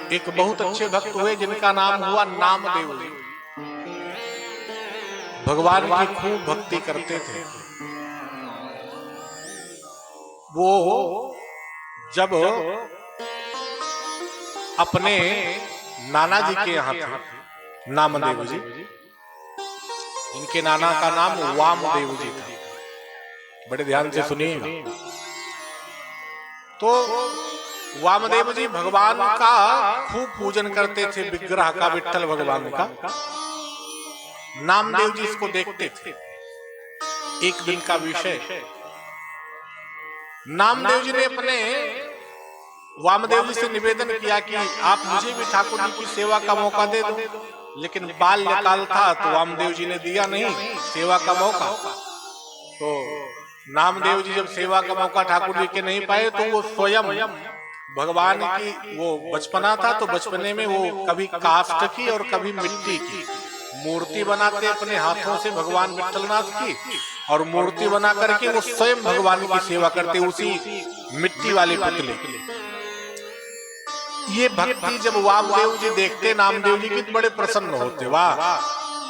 एक बहुत अच्छे भक्त हुए जिनका नाम हुआ नामदेव जी। भगवान की खूब भक्ति करते थे। वो जब अपने नाना जी के यहाँ थे, नामदेव जी, इनके नाना का नाम वामदेव जी था। बड़े ध्यान से सुनिएगा। तो वामदेव जी भगवान का खूब पूजन करते थे, विग्रह का, विठ्ठल भगवान का। नामदेव जी इसको देखते थे। एक दिन का विषय, नामदेव जी ने अपने वामदेव जी से निवेदन किया कि आप मुझे भी ठाकुर जी की सेवा का मौका दे दो। लेकिन बाल्यकाल था तो वामदेव जी ने दिया नहीं सेवा का मौका। तो नामदेव जी जब सेवा का मौका ठाकुर जी के नहीं पाए तो वो स्वयं भगवान की, वो बचपना था तो बचपने में वो कभी काष्ठ की और कभी मिट्टी की मूर्ति बनाते अपने हाथों से भगवान विठ्ठलनाथ की, और मूर्ति बना करके वो स्वयं भगवान की सेवा करते उसी मिट्टी वाले पुतले की। ये भक्ति जब वामदेव जी देखते नामदेव जी की तो बड़े प्रसन्न होते, वाह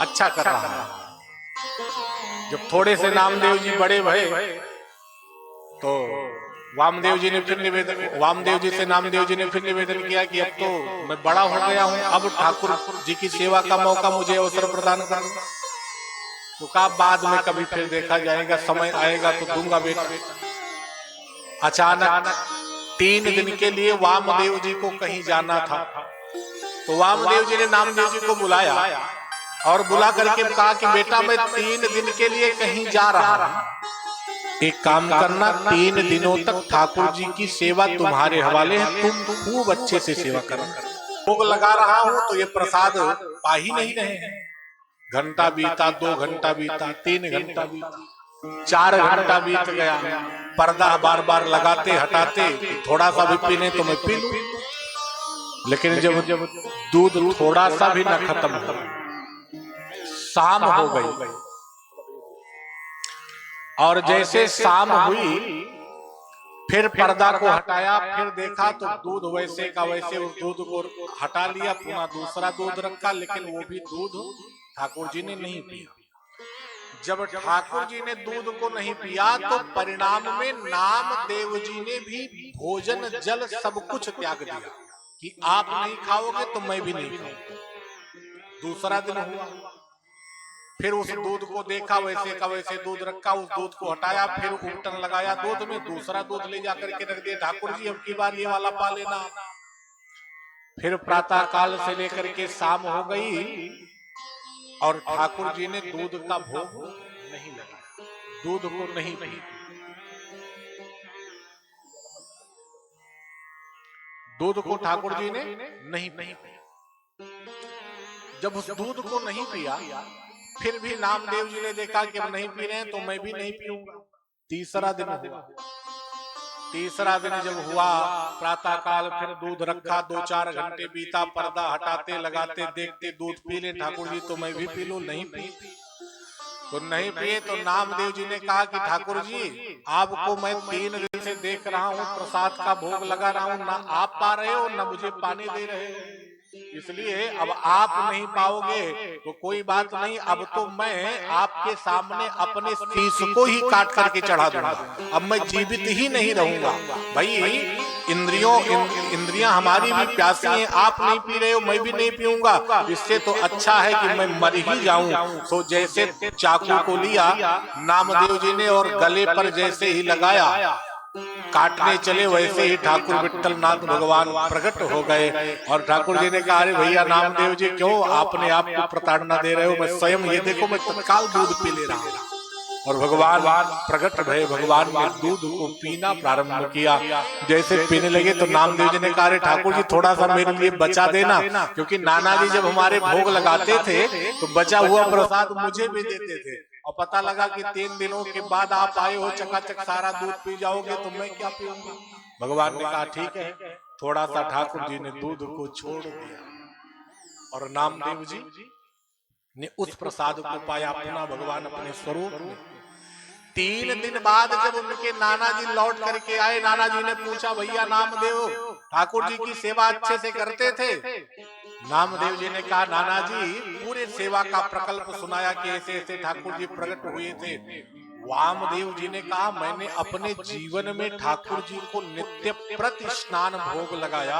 अच्छा कर रहा है। जब थोड़े से नामदेव जी बड़े भये तो वामदेव जी ने फिर निवेदन, वामदेव जी से नामदेव जी ने फिर निवेदन किया कि अब तो मैं बड़ा हो गया हूँ, अब ठाकुर जी की सेवा का मौका मुझे अवसर प्रदान कर। तो कहा बाद में कभी फिर देखा जाएगा, समय आएगा तो दूंगा बेटा। अचानक 3 दिन के लिए वामदेव जी को कहीं जाना था। तो वामदेव जी ने नामदेव जी को बुलाया और बुला करके कहा कि बेटा मैं 3 दिन के लिए कहीं जा रहा हूं, एक काम करना, 3 दिनों तक ठाकुर जी की सेवा तुम्हारे हवाले है, तुम खूब अच्छे से सेवा करना। भोग लगा रहा हूं तो ये प्रसाद पा ही नहीं रहे हैं। घंटा बीता, 2 घंटा बीता, 3 घंटा बीता, 4 घंटा बीत गया। पर्दा बार बार लगाते हटाते, थोड़ा सा भी पीने तो मैं पी लूं। लेकिन जब दूध थोड़ा सा भी न खत्म हो, शाम हो गई, और जैसे शाम हुई फिर पर्दा को हटाया, फिर देखा तो दूध वैसे का वैसे, उस दूध को हटा लिया, पुनः दूसरा दूध रखा, लेकिन वो भी दूध ठाकुर जी ने नहीं पिया। जब ठाकुर जी ने दूध को नहीं पिया तो परिणाम में नामदेव जी ने भी भोजन जल सब कुछ त्याग दिया कि आप नहीं खाओगे तो मैं भी नहीं खाऊंगा। दूसरा दिन हुआ, फिर उस दूध को देखा, वैसे का वैसे दूध रखा, उस दूध को हटाया, फिर उबटन लगाया दूध में, दूसरा दूध ले जाकर के रख दिया, ठाकुर जी अब की बार ये वाला पा लेना। फिर प्रातः काल से लेकर के शाम हो गई और ठाकुर जी ने दूध का भोग नहीं लगाया, दूध को नहीं पिया। दूध को ठाकुर जी ने नहीं पिया। जब उस दूध को नहीं पिया, फिर भी नामदेव जी ने देखा कि अब नहीं पी रहे हैं तो मैं भी नहीं पीऊंगा। तीसरा दिन हुआ, तीसरा दिन जब हुआ, प्रातः काल फिर दूध रखा, 2-4 घंटे बीता, पर्दा हटाते लगाते देखते दूध पी ले ठाकुर जी तो मैं भी पी लूं, नहीं पी। तो नहीं पिए तो नामदेव जी ने कहा कि ठाकुर जी आपको मैं 3 दिन से देख रहा हूँ, प्रसाद का भोग लगा रहा हूँ, ना आप पा रहे हो ना मुझे पानी दे रहे हो, इसलिए अब आप नहीं पाओगे तो कोई बात नहीं, अब तो मैं आपके सामने अपने शीश को ही काट करके चढ़ा दूंगा, अब मैं जीवित ही नहीं रहूंगा। भाई इंद्रियां हमारी भी प्यासी हैं, आप नहीं पी रहे हो मैं भी नहीं पीऊंगा, इससे तो अच्छा है कि मैं मर ही जाऊं। तो जैसे चाकू को लिया नामदेव जी ने और गले पर जैसे ही लगाया, काटने चले, वैसे ही ठाकुर विठ्ठलनाथ भगवान प्रकट हो गए। और ठाकुर जी ने कहा अरे भैया नामदेव जी क्यों आपने आप को प्रताड़ना दे रहे हो, मैं स्वयं ये देखो मैं तत्काल दूध पी ले रहा हूँ। और भगवान प्रकट भय, भगवान ने दूध को पीना प्रारंभ किया। जैसे पीने लगे तो नामदेव जी ने कहा अरे ठाकुर जी थोड़ा सा मेरे लिए बचा देना, क्योंकि नाना जी जब हमारे भोग लगाते थे तो बचा हुआ प्रसाद मुझे भी देते थे, और पता लगा कि 3 दिनों के बाद आप आए हो, चकाचक सारा दूध पी जाओगे तो मैं क्या पीऊंगा। भगवान ने कहा ठीक है। थोड़ा सा ठाकुर जी ने दूध को छोड़ दिया और नामदेव जी ने उस प्रसाद को पाया, पुनः भगवान अपने स्वरूप में 3 दिन बाद जब उनके नाना जी लौट करके आए, नाना जी ने पूछा, भैया नामदेव ठाकुर जी की सेवा अच्छे से करते थे? नामदेव जी ने कहा, नाना जी पूरे सेवा का प्रकल्प सुनाया कि ऐसे ऐसे ठाकुर जी प्रकट हुए थे। वामदेव जी ने कहा, मैंने अपने जीवन में ठाकुर जी को नित्य प्रति स्नान भोग लगाया,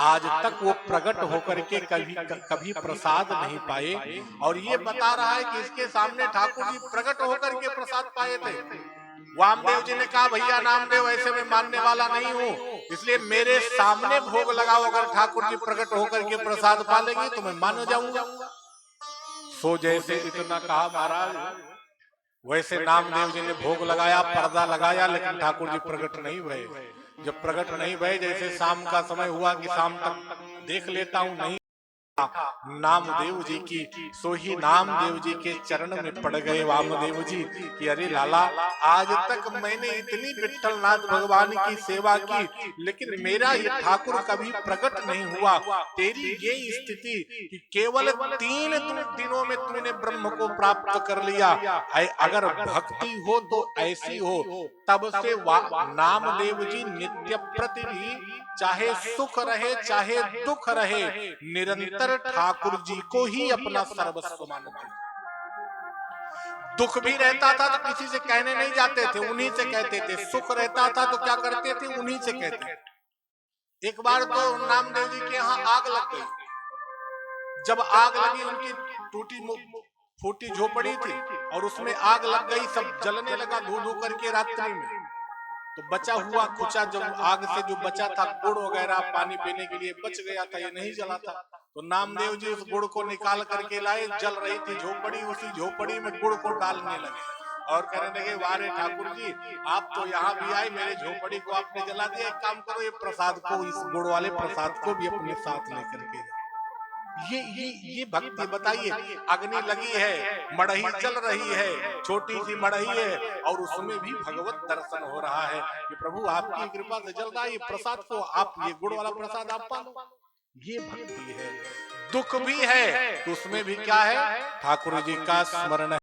आज तक वो प्रकट होकर के कभी प्रसाद नहीं पाए, और ये बता रहा है कि इसके सामने ठाकुर जी प्रकट होकर के प्रसाद पाए थे। वामदेव जी ने कहा, भैया नामदेव ऐसे में मानने वाला नहीं हूँ, इसलिए मेरे सामने भोग लगाओ, अगर ठाकुर जी प्रकट होकर के प्रसाद पालेंगे तो मैं मान जाऊंगा। सो जैसे इतना कहा महाराज, वैसे नामदेव जी ने भोग लगाया, पर्दा लगाया, लेकिन ठाकुर जी प्रकट नहीं भये। जब प्रकट नहीं भये, जैसे शाम का समय हुआ कि शाम तक देख लेता हूं, नहीं नामदेव जी की, सो ही नामदेव जी के चरण में पड़ गए वामदेव जी कि अरे लाला, आज तक मैंने इतनी विठ्ठलनाथ भगवान की सेवा की, लेकिन मेरा ये ठाकुर कभी प्रकट नहीं हुआ। तेरी ये स्थिति कि केवल 3 दिनों में तूने ब्रह्म को प्राप्त कर लिया, अगर भक्ति हो तो ऐसी हो। तब से नामदेव जी नित्य प्रति भी, चाहे सुख रहे चाहे दुख रहे, निरंतर ठाकुर जी को ही अपना सर्वस्व मानते। दुख भी रहता था तो किसी से कहने नहीं जाते थे, उन्हीं से कहते थे। सुख रहता था तो क्या करते थे, उन्हीं से कहते। एक बार तो नामदेव जी के यहाँ आग लग गई। जब आग लगी, उनकी टूटी फूटी झोपड़ी थी और उसमें आग लग गई, सब जलने लगा धू धू करके रात्रि में। तो बचा हुआ कुछ जब आग से जो बचा था, गुड़ वगैरह पानी पीने के लिए बच गया था, ये नहीं जला था। तो नामदेव जी उस गुड़ को निकाल करके लाए, जल रही थी झोपड़ी, उसी झोपड़ी में गुड़ को डालने लगे और कहने लगे, वारे ठाकुर जी, आप तो यहाँ भी आए, मेरे झोपड़ी को आपने जला दिया, एक काम करो, ये प्रसाद को, इस गुड़ वाले प्रसाद को भी अपने साथ लेकर के जाओ। ये भक्ति बताइए। अग्नि लगी है, मड़ही चल रही है, छोटी सी मड़ही है, और उसमें भी भगवत दर्शन हो रहा है कि प्रभु आपकी कृपा से जल रहा है, ये प्रसाद को आप, ये गुड़ वाला प्रसाद आप पालो। ये भक्ति है। दुख भी है तो उसमें भी क्या है, ठाकुर जी का स्मरण है।